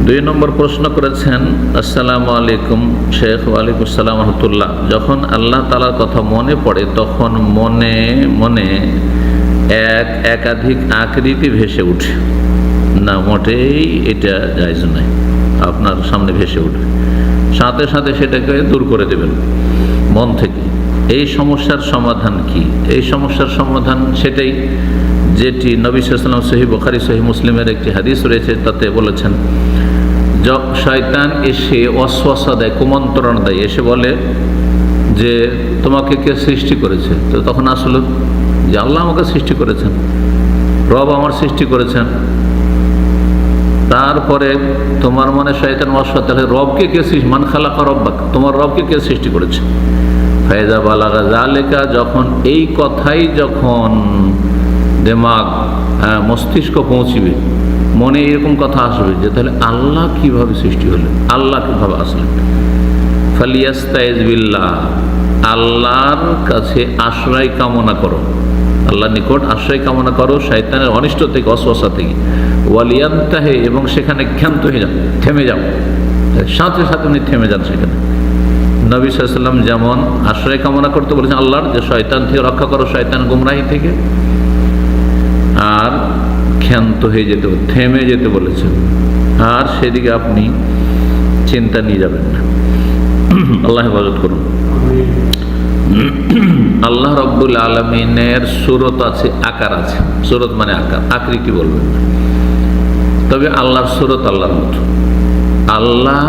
দুই নম্বর প্রশ্ন করেছেন, আসসালামু আলাইকুম শেখ। ওয়ালাইকুম আসসালাম রহমতুল্লাহ। যখন আল্লাহ তাআলার কথা মনে পড়ে তখন মনে মনে একাধিক আকৃতি ভেসে উঠে না, মোটেই এটা জায়েজ নয়। আপনার সামনে ভেসে উঠবে, সাথে সাথে সেটাকে দূর করে দেবেন মন থেকে। এই সমস্যার সমাধান কি? এই সমস্যার সমাধান সেটাই যেটি নবী সাল্লাল্লাহু আলাইহি ওয়াসাল্লাম সহিহ বুখারী সহিহ মুসলিমের একটি হাদিস রয়েছে, তাতে বলেছেন শয়তান এসে ওয়াসওয়াসা দেয়, কুমন্ত্রণা দেয়, এসে বলে যে তোমাকে কে সৃষ্টি করেছে? তো তখন আসলে যে আল্লাহ আমাকে সৃষ্টি করেছেন, রব আমার সৃষ্টি করেছেন। তারপরে তোমার মনে শয়তান ওয়াসওয়াসা দেয়, রবকে কে সৃষ্টি, মান খালাকা রব্বাক, তোমার রবকে কে সৃষ্টি করেছে? ফায়দা বালাগা জালেকা, যখন এই কথাই যখন দিমাগ মস্তিষ্ক পৌঁছিবে, মনে এরকম কথা আসবে যে তাহলে আল্লাহ কিভাবে সৃষ্টি হলেন, আল্লাহ কিভাবে আসলেন, ফালিয়াস্তাইজ বিল্লাহ, আল্লাহর কাছে আশ্রয় কামনা করো, আল্লাহর নিকট আশ্রয় কামনা করো শয়তানের অনিষ্ট থেকে, ওয়াসওয়াসা থেকে। ওয়ালিয়ান্তাহে, এবং সেখানে ক্ষান্ত হয়ে যাও, থেমে যাও, সাথে সাথে উনি থেমে যান সেখানে। নবী সাল্লাল্লাহু আলাইহি ওয়াসাল্লাম যেমন আশ্রয় কামনা করতে বলেছেন আল্লাহর, যে শয়তান থেকে রক্ষা করো, শয়তান গুমরাহি থেকে, আর ক্ষান্ত হয়ে যেতে, থেমে যেতে বলেছেন। আর সেদিকে আপনি চিন্তা নিয়ে যাবেন না। আল্লাহ হেফাজত করুন। আল্লাহ রাব্বুল আলামিনের সূরত আছে, আকার আছে। সূরত মানে আকার, আকৃতি বলবেন না। তবে আল্লাহর সূরত আল্লাহর মতো। আল্লাহ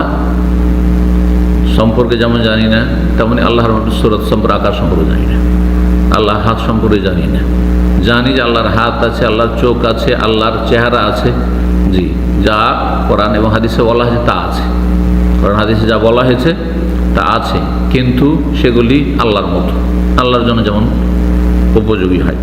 সম্পর্কে যেমন জানি না, তেমনি আল্লাহর মতো সূরত সম্পর্কে, আকার সম্পর্কে জানি না। আল্লাহর হাত সম্পর্কে জানি না। জানি যে আল্লাহর হাত আছে, আল্লাহর চোখ আছে, আল্লাহর চেহারা আছে, জি, যা কোরআন এবং হাদিসে বলা হয়েছে তা আছে। কোরআন হাদিসে যা বলা হয়েছে তা আছে, কিন্তু সেগুলি আল্লাহর মতো, আল্লাহর জন্য যেমন উপযোগী হয়।